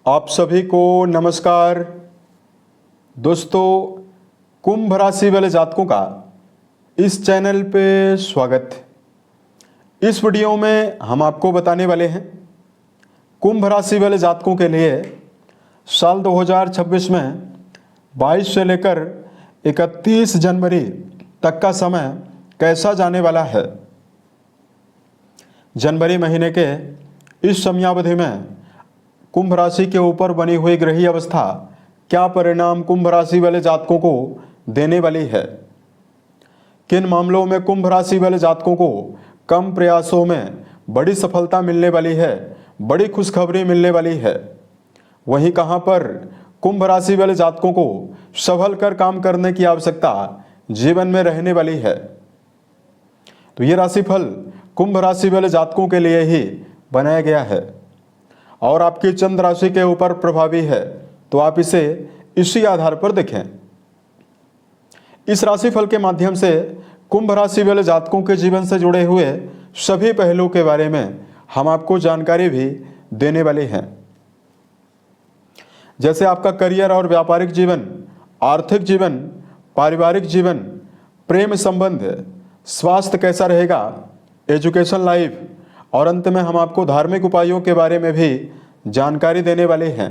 आप सभी को नमस्कार। दोस्तों, कुंभ राशि वाले जातकों का इस चैनल पे स्वागत। इस वीडियो में हम आपको बताने वाले हैं कुंभ राशि वाले जातकों के लिए साल 2026 में 22 से लेकर 31 जनवरी तक का समय कैसा जाने वाला है। जनवरी महीने के इस समयावधि में कुंभ राशि के ऊपर बनी हुई ग्रही अवस्था क्या परिणाम कुंभ राशि वाले जातकों को देने वाली है। किन मामलों में कुंभ राशि वाले जातकों को कम प्रयासों में बड़ी सफलता मिलने वाली है, बड़ी खुशखबरी मिलने वाली है। वहीं कहां पर कुंभ राशि वाले जातकों को संभल कर काम करने की आवश्यकता जीवन में रहने वाली है। तो ये राशिफल कुंभ राशि वाले जातकों के लिए ही बनाया गया है और आपकी चंद्र राशि के ऊपर प्रभावी है, तो आप इसे इसी आधार पर देखें। इस राशिफल के माध्यम से कुंभ राशि वाले जातकों के जीवन से जुड़े हुए सभी पहलुओं के बारे में हम आपको जानकारी भी देने वाले हैं। जैसे आपका करियर और व्यापारिक जीवन, आर्थिक जीवन, पारिवारिक जीवन, प्रेम संबंध, स्वास्थ्य कैसा रहेगा, एजुकेशन लाइफ और अंत में हम आपको धार्मिक उपायों के बारे में भी जानकारी देने वाले हैं।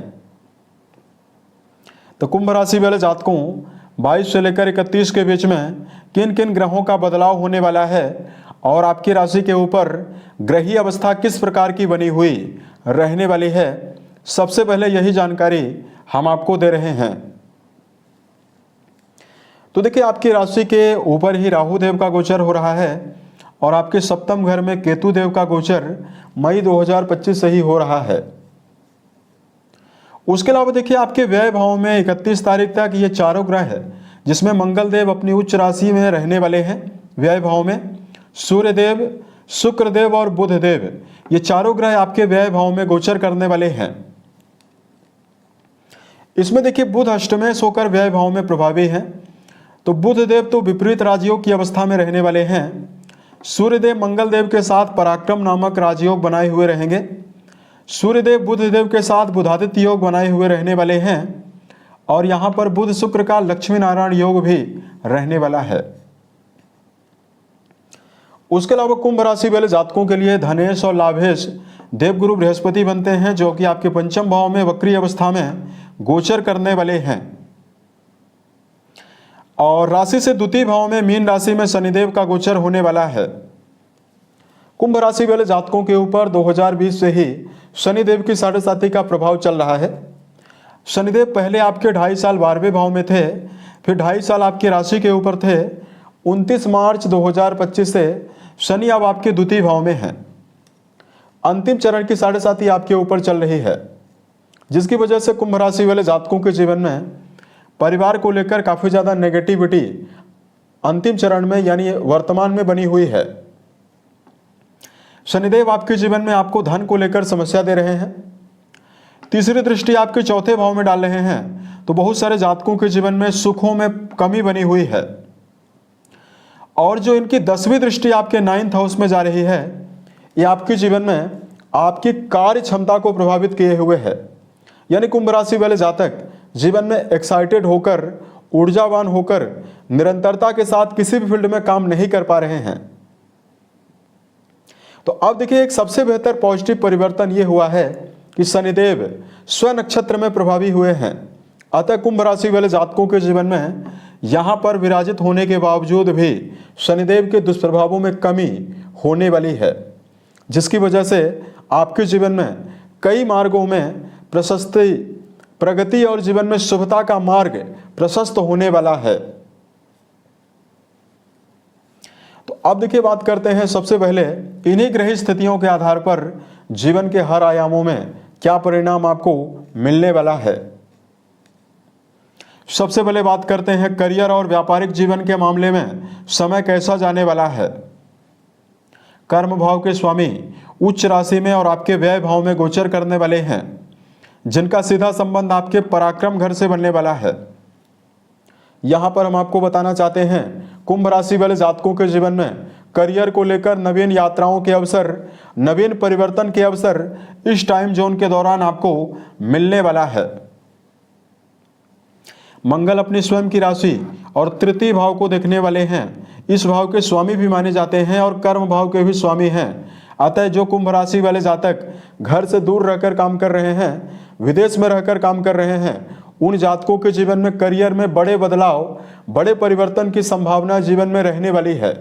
तो कुंभ राशि वाले जातकों 22 से लेकर 31 के बीच में किन किन ग्रहों का बदलाव होने वाला है और आपकी राशि के ऊपर ग्रही अवस्था किस प्रकार की बनी हुई रहने वाली है, सबसे पहले यही जानकारी हम आपको दे रहे हैं। तो देखिए, आपकी राशि के ऊपर ही राहु देव का गोचर हो रहा है और आपके सप्तम घर में केतु देव का गोचर मई 2025 से ही हो रहा है। उसके अलावा देखिए, आपके व्यय भाव में 31 तारीख तक ये चारों ग्रह है, जिसमें मंगल देव अपनी उच्च राशि में रहने वाले हैं व्यय भाव में। सूर्य देव, शुक्र देव और बुध देव, ये चारों ग्रह आपके व्यय भाव में गोचर करने वाले हैं। इसमें देखिए, बुध अष्टमेश होकर व्यय भाव में प्रभावी हैं, तो बुध देव तो विपरीत राजयोग की अवस्था में रहने वाले हैं। सूर्यदेव मंगल देव के साथ पराक्रम नामक राजयोग बनाए हुए रहेंगे। सूर्यदेव बुध देव के साथ बुधादित्य योग बनाए हुए रहने वाले हैं और यहाँ पर बुध शुक्र का लक्ष्मी नारायण योग भी रहने वाला है। उसके अलावा कुंभ राशि वाले जातकों के लिए धनेश और लाभेश देवगुरु बृहस्पति बनते हैं, जो कि आपके पंचम भाव में वक्री अवस्था में गोचर करने वाले हैं। और राशि से द्वितीय भाव में मीन राशि में शनिदेव का गोचर होने वाला है। कुंभ राशि वाले जातकों के ऊपर 2020 से ही शनिदेव की साढ़ेसाती का प्रभाव चल रहा है। शनिदेव पहले आपके 2.5 साल 12वें भाव में थे, फिर 2.5 साल आपकी राशि के ऊपर थे। 29 मार्च 2025 से शनि अब आपके द्वितीय भाव में हैं। अंतिम चरण की साढ़ेसाती आपके ऊपर चल रही है, जिसकी वजह से कुंभ राशि वाले जातकों के जीवन में परिवार को लेकर काफ़ी ज़्यादा नेगेटिविटी अंतिम चरण में यानी वर्तमान में बनी हुई है। शनिदेव आपके जीवन में आपको धन को लेकर समस्या दे रहे हैं। तीसरी दृष्टि आपके चौथे भाव में डाल रहे हैं, तो बहुत सारे जातकों के जीवन में सुखों में कमी बनी हुई है। और जो इनकी 10वीं दृष्टि आपके 9th हाउस में जा रही है, ये आपके जीवन में आपकी कार्य क्षमता को प्रभावित किए हुए है। यानी कुंभ राशि वाले जातक जीवन में एक्साइटेड होकर, ऊर्जावान होकर निरंतरता के साथ किसी भी फील्ड में काम नहीं कर पा रहे हैं। तो अब देखिए, एक सबसे बेहतर पॉजिटिव परिवर्तन ये हुआ है कि शनिदेव स्व नक्षत्र में प्रभावी हुए हैं। अतः कुंभ राशि वाले जातकों के जीवन में यहां पर विराजित होने के बावजूद भी शनिदेव के दुष्प्रभावों में कमी होने वाली है, जिसकी वजह से आपके जीवन में कई मार्गों में प्रशस्ति, प्रगति और जीवन में शुभता का मार्ग प्रशस्त होने वाला है। तो अब देखिए, बात करते हैं सबसे पहले इन्हीं ग्रही स्थितियों के आधार पर जीवन के हर आयामों में क्या परिणाम आपको मिलने वाला है। सबसे पहले बात करते हैं करियर और व्यापारिक जीवन के मामले में समय कैसा जाने वाला है। कर्म भाव के स्वामी उच्च राशि में और आपके व्यय भाव में गोचर करने वाले हैं, जिनका सीधा संबंध आपके पराक्रम घर से बनने वाला है। यहां पर हम आपको बताना चाहते हैं कुंभ राशि वाले जातकों के जीवन में करियर को लेकर नवीन यात्राओं के अवसर, नवीन परिवर्तन के अवसर इस टाइम जोन के दौरान आपको मिलने वाला है। मंगल अपनी स्वयं की राशि और तृतीय भाव को देखने वाले हैं। इस भाव के स्वामी भी माने जाते हैं और कर्म भाव के भी स्वामी हैं। अतः जो कुंभ राशि वाले जातक घर से दूर रहकर काम कर रहे हैं, विदेश में रहकर काम कर रहे हैं, उन जातकों के जीवन में करियर में बड़े बदलाव, बड़े परिवर्तन की संभावना जीवन में रहने वाली है।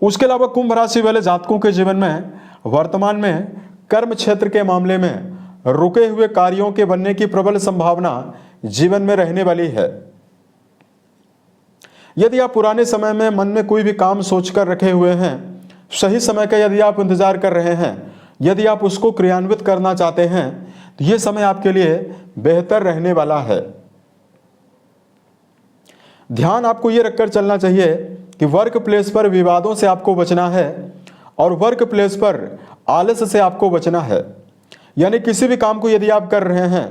उसके अलावा कुंभ राशि वाले जातकों के जीवन में वर्तमान में कर्म क्षेत्र के मामले में रुके हुए कार्यों के बनने की प्रबल संभावना जीवन में रहने वाली है। यदि आप पुराने समय में मन में कोई भी काम सोचकर रखे हुए हैं, सही समय का यदि आप इंतजार कर रहे हैं, यदि आप उसको क्रियान्वित करना चाहते हैं, तो यह समय आपके लिए बेहतर रहने वाला है। ध्यान आपको यह रखकर चलना चाहिए कि वर्क प्लेस पर विवादों से आपको बचना है और वर्क प्लेस पर आलस से आपको बचना है। यानी किसी भी काम को यदि आप कर रहे हैं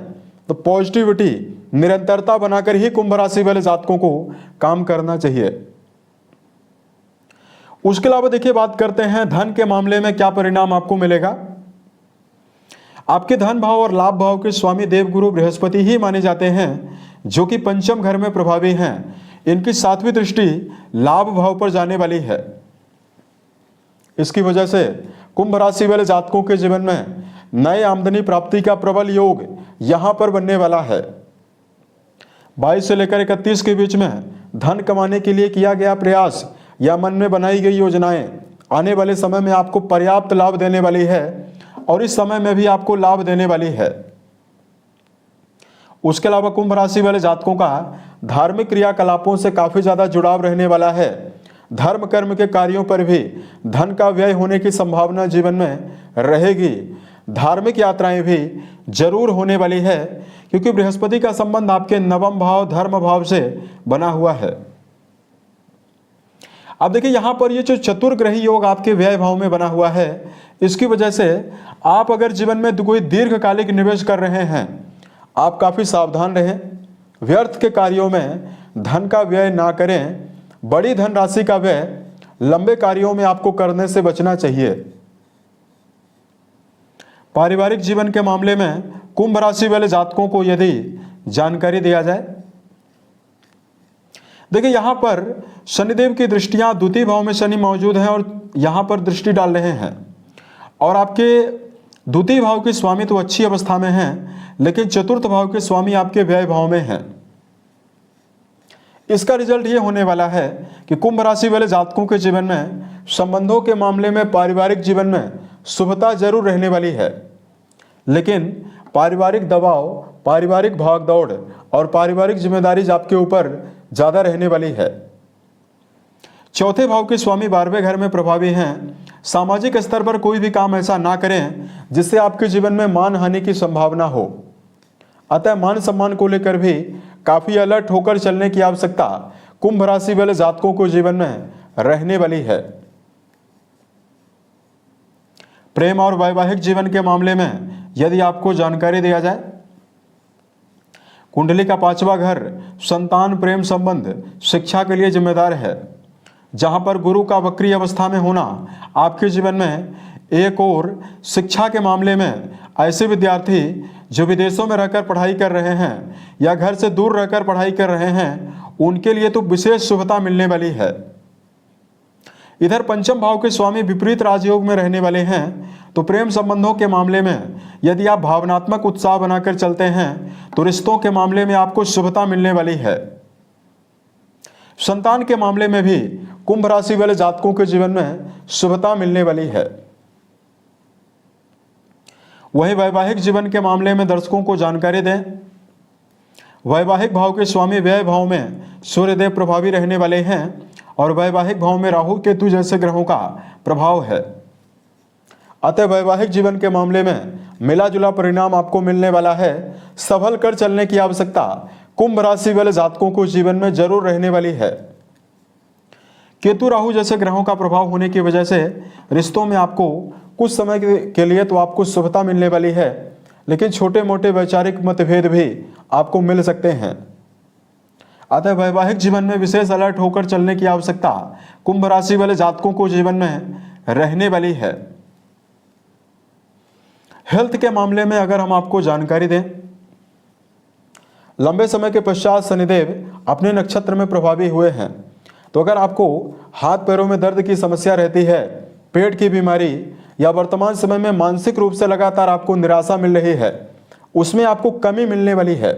तो पॉजिटिविटी, निरंतरता बनाकर ही कुंभ राशि वाले जातकों को काम करना चाहिए। उसके अलावा देखिए, बात करते हैं धन के मामले में क्या परिणाम आपको मिलेगा। आपके धन भाव और लाभ भाव के स्वामी देवगुरु बृहस्पति ही माने जाते हैं, जो कि पंचम घर में प्रभावी हैं। इनकी 7वीं दृष्टि लाभ भाव पर जाने वाली है। इसकी वजह से कुंभ राशि वाले जातकों के जीवन में नए आमदनी प्राप्ति का प्रबल योग यहां पर बनने वाला है। 22 से लेकर 31 के बीच में धन कमाने के लिए किया गया प्रयास या मन में बनाई गई योजनाएं आने वाले समय में आपको पर्याप्त लाभ देने वाली है और इस समय में भी आपको लाभ देने वाली है। उसके अलावा कुंभ राशि वाले जातकों का धार्मिक क्रियाकलापों से काफी ज्यादा जुड़ाव रहने वाला है। धर्म कर्म के कार्यों पर भी धन का व्यय होने की संभावना जीवन में रहेगी। धार्मिक यात्राएं भी जरूर होने वाली है, क्योंकि बृहस्पति का संबंध आपके नवम भाव धर्म भाव से बना हुआ है। अब देखिए, यहां पर ये जो चतुर्ग्रही योग आपके व्यय भाव में बना हुआ है, इसकी वजह से आप अगर जीवन में कोई दीर्घकालिक निवेश कर रहे हैं, आप काफी सावधान रहें। व्यर्थ के कार्यों में धन का व्यय ना करें। बड़ी धनराशि का व्यय लंबे कार्यों में आपको करने से बचना चाहिए। पारिवारिक जीवन के मामले में कुंभ राशि वाले जातकों को यदि जानकारी दिया जाए, देखिए यहां पर शनिदेव की दृष्टियां द्वितीय भाव में शनि मौजूद हैं और यहां पर दृष्टि डाल रहे हैं और आपके द्वितीय भाव के स्वामी तो अच्छी अवस्था में हैं, लेकिन चतुर्थ भाव के स्वामी आपके व्यय भाव में हैं। इसका रिजल्ट ये होने वाला है कि कुंभ राशि वाले जातकों के जीवन में संबंधों के मामले में पारिवारिक जीवन में शुभता जरूर रहने वाली है, लेकिन पारिवारिक दबाव, पारिवारिक भागदौड़ और पारिवारिक जिम्मेदारी आपके ऊपर ज्यादा रहने वाली है। चौथे भाव के स्वामी 12वें घर में प्रभावी हैं। सामाजिक स्तर पर कोई भी काम ऐसा ना करें जिससे आपके जीवन में मान हानि की संभावना हो। अतः मान सम्मान को लेकर भी काफी अलर्ट होकर चलने की आवश्यकता कुंभ राशि वाले जातकों को जीवन में रहने वाली है। प्रेम और वैवाहिक जीवन के मामले में यदि आपको जानकारी दिया जाए, कुंडली का 5वां घर संतान, प्रेम संबंध, शिक्षा के लिए जिम्मेदार है, जहां पर गुरु का वक्री अवस्था में होना आपके जीवन में एक और शिक्षा के मामले में ऐसे विद्यार्थी जो विदेशों में रहकर पढ़ाई कर रहे हैं या घर से दूर रहकर पढ़ाई कर रहे हैं, उनके लिए तो विशेष शुभता मिलने वाली है। इधर पंचम भाव के स्वामी विपरीत राजयोग में रहने वाले हैं, तो प्रेम संबंधों के मामले में यदि आप भावनात्मक उत्साह बनाकर चलते हैं तो रिश्तों के मामले में आपको शुभता मिलने वाली है। संतान के मामले में भी कुंभ राशि वाले जातकों के जीवन में शुभता मिलने वाली है। वही वैवाहिक जीवन के मामले में दर्शकों को जानकारी दें। वैवाहिक भाव के स्वामी व्यय भाव में सूर्यदेव प्रभावी रहने वाले हैं और वैवाहिक भाव में राहु केतु जैसे ग्रहों का प्रभाव है। अतः वैवाहिक जीवन के मामले में मिला जुला परिणाम आपको मिलने वाला है। संभल कर चलने की आवश्यकता कुंभ राशि वाले जातकों को जीवन में जरूर रहने वाली है। केतु राहु जैसे ग्रहों का प्रभाव होने की वजह से रिश्तों में आपको कुछ समय के लिए तो आपको शुभता मिलने वाली है, लेकिन छोटे मोटे वैचारिक मतभेद भी आपको मिल सकते हैं। अतः वैवाहिक जीवन में विशेष अलर्ट होकर चलने की आवश्यकता कुंभ राशि वाले जातकों को जीवन में रहने वाली है। हेल्थ के मामले में अगर हम आपको जानकारी दें, लंबे समय के पश्चात शनिदेव अपने नक्षत्र में प्रभावी हुए हैं, तो अगर आपको हाथ पैरों में दर्द की समस्या रहती है, पेट की बीमारी, या वर्तमान समय में मानसिक रूप से लगातार आपको निराशा मिल रही है, उसमें आपको कमी मिलने वाली है।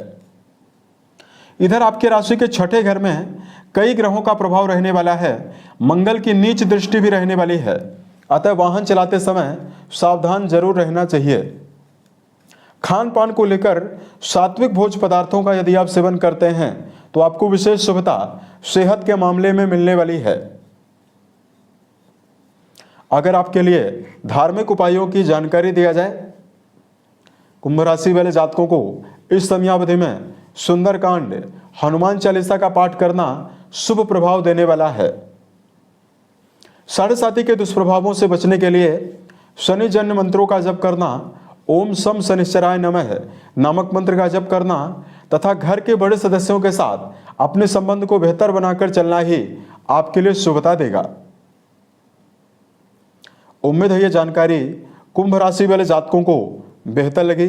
इधर आपके राशि के छठे घर में कई ग्रहों का प्रभाव रहने वाला है, मंगल की नीच दृष्टि भी रहने वाली है, अतः वाहन चलाते समय सावधान जरूर रहना चाहिए। खान पान को लेकर सात्विक भोज पदार्थों का यदि आप सेवन करते हैं तो आपको विशेष शुभता सेहत के मामले में मिलने वाली है। अगर आपके लिए धार्मिक उपायों की जानकारी दिया जाए, कुंभ राशि वाले जातकों को इस समयावधि में सुंदरकांड, हनुमान चालीसा का पाठ करना शुभ प्रभाव देने वाला है। साढ़े साती के दुष्प्रभावों से बचने के लिए शनि जन्य मंत्रों का जप करना, ओम सम शनिश्चराय नमः नामक मंत्र का जप करना तथा घर के बड़े सदस्यों के साथ अपने संबंध को बेहतर बनाकर चलना ही आपके लिए शुभता देगा। उम्मीद है यह जानकारी कुंभ राशि वाले जातकों को बेहतर लगी।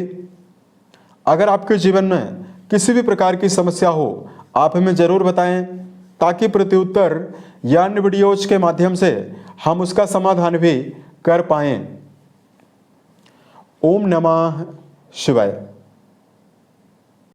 अगर आपके जीवन में किसी भी प्रकार की समस्या हो, आप हमें जरूर बताएं, ताकि प्रत्युत्तर या अन्य वीडियोज के माध्यम से हम उसका समाधान भी कर पाएं। ओम नमः शिवाय।